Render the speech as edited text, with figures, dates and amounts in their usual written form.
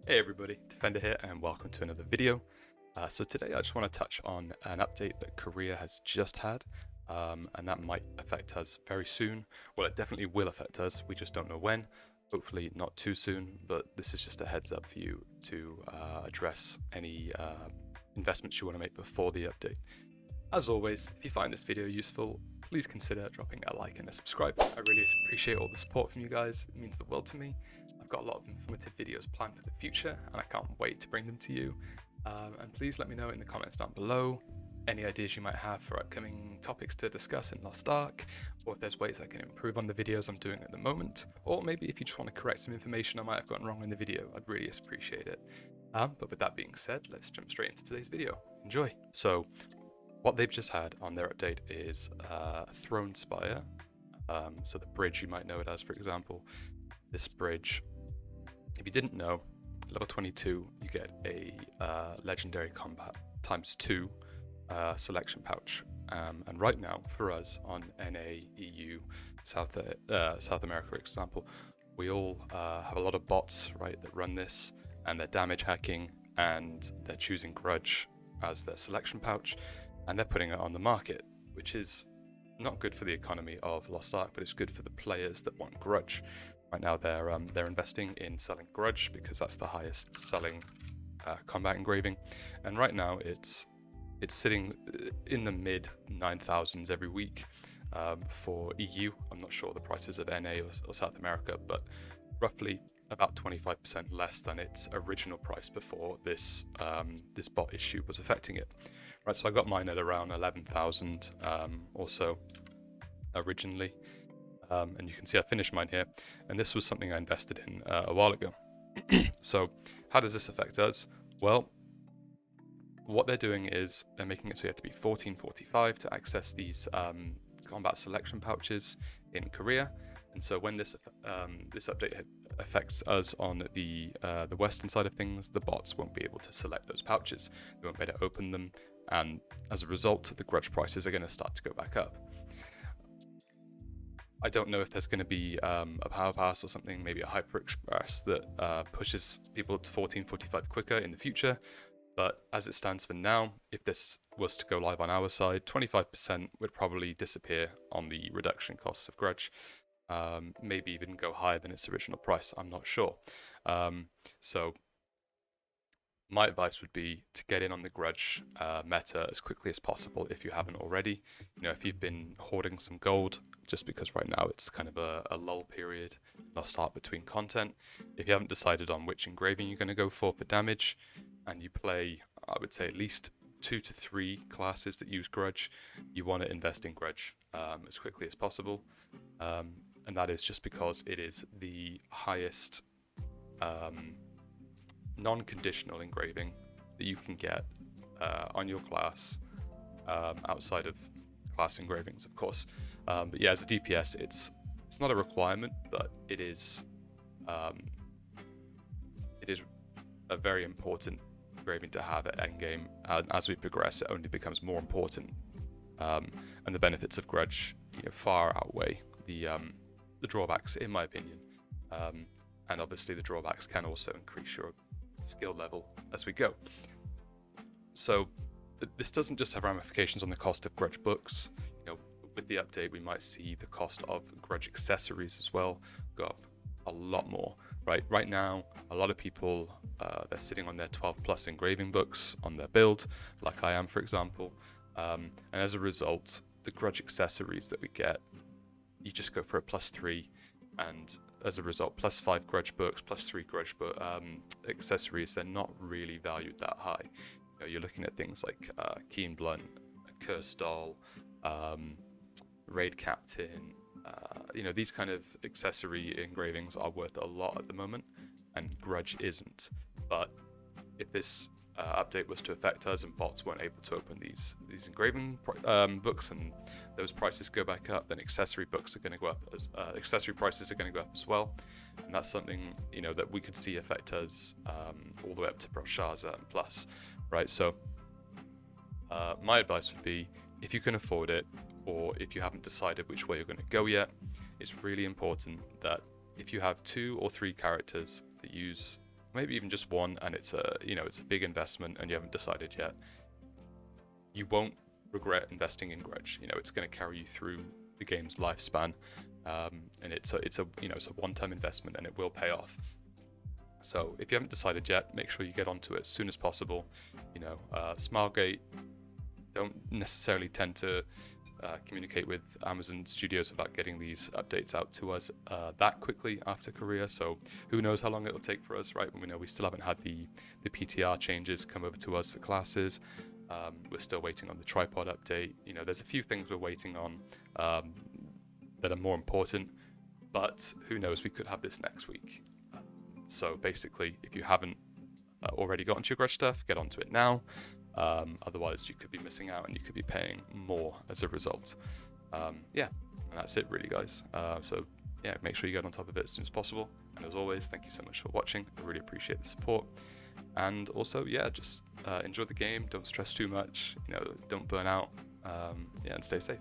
Hey everybody, Defender here and welcome to another video. So today I just want to touch on an update that Korea has just had, and that might affect us very soon. Well, it definitely will affect us, we just don't know when. Hopefully not too soon, but this is just a heads up for you to address any investments you want to make before the update. As always, if you find this video useful, please consider dropping a like and a subscribe. I really appreciate all the support from you guys, it means the world to me. I've got a lot of informative videos planned for the future and I can't wait to bring them to you. And please let me know in the comments down below any ideas you might have for upcoming topics to discuss in Lost Ark, or if there's ways I can improve on the videos I'm doing at the moment, or maybe if you just want to correct some information I might have gotten wrong in the video, I'd really appreciate it. But with that being said, let's jump straight into today's video. Enjoy! So, what they've just had on their update is Throne Spire. So the bridge, you might know it as, for example. This bridge, if you didn't know, level 22, you get a Legendary Combat ×2 selection pouch. And right now, for us on NA, EU, South America, for example, we all have a lot of bots, right, that run this, and they're damage hacking, and they're choosing Grudge as their selection pouch, and they're putting it on the market, which is not good for the economy of Lost Ark, but it's good for the players that want Grudge. Right now, they're investing in selling Grudge because that's the highest selling combat engraving, and right now it's sitting in the mid 9,000s every week for EU. I'm not sure the prices of NA or South America, but roughly about 25% less than its original price before this bot issue was affecting it. Right, so I got mine at around 11,000 or so originally, and you can see I finished mine here, and this was something I invested in a while ago. So how does this affect us? Well, what they're doing is they're making it so you have to be 1445 to access these combat selection pouches in Korea. And so when this update affects us on the western side of things, the bots won't be able to select those pouches. They won't be able to open them, and as a result, the Grudge prices are going to start to go back up. I don't know if there's going to be a power pass or something, maybe a hyper express that pushes people to 1445 quicker in the future. But as it stands for now, if this was to go live on our side, 25% would probably disappear on the reduction costs of Grudge. Maybe even go higher than its original price, I'm not sure. So my advice would be to get in on the Grudge meta as quickly as possible if you haven't already. You know, if you've been hoarding some gold, just because right now it's kind of a lull period, Lost Ark between content. If you haven't decided on which engraving you're going to go for damage, and you play, I would say, at least 2 to 3 classes that use Grudge, you want to invest in Grudge as quickly as possible. And that is just because it is the highest non-conditional engraving that you can get on your class outside of class engravings, of course. But yeah, as a DPS, it's not a requirement, but it is a very important engraving to have at endgame. As we progress, it only becomes more important, and the benefits of Grudge, far outweigh the drawbacks, in my opinion. And obviously, the drawbacks can also increase your skill level as we go. So this doesn't just have ramifications on the cost of Grudge books. With the update, we might see the cost of Grudge accessories as well go up a lot more. Right now, a lot of people, they're sitting on their 12 plus engraving books on their build, like I am, for example. And as a result, the Grudge accessories that we get, you just go for a +3, and as a result, +5 Grudge books, +3 Grudge book accessories, they're not really valued that high. You're looking at things like Keen Blunt, Cursed Doll, Raid Captain. These kind of accessory engravings are worth a lot at the moment, and Grudge isn't. But if this update was to affect us and bots weren't able to open these engraving books, and those prices go back up, then accessory books are going to go up. Accessory prices are going to go up as well, and that's something that we could see affect us all the way up to Belshazzar and plus, right? So my advice would be, if you can afford it, or if you haven't decided which way you're going to go yet, it's really important that if you have 2 or 3 characters that use maybe even just one, and it's a it's a big investment and you haven't decided yet, you won't regret investing in Grudge. It's going to carry you through the game's lifespan, and it's a one-time investment, and it will pay off. So if you haven't decided yet, make sure you get onto it as soon as possible. Smilegate don't necessarily tend to communicate with Amazon Studios about getting these updates out to us that quickly after Korea. So who knows how long it'll take for us, right? We still haven't had the PTR changes come over to us for classes. We're still waiting on the tripod update. There's a few things we're waiting on that are more important, but who knows, we could have this next week. So basically, if you haven't already got onto your Grudge stuff, get onto it now. Otherwise, you could be missing out and you could be paying more as a result. And that's it really, guys. So make sure you get on top of it as soon as possible. And as always, thank you so much for watching. I really appreciate the support. And also, just enjoy the game. Don't stress too much. Don't burn out. And stay safe.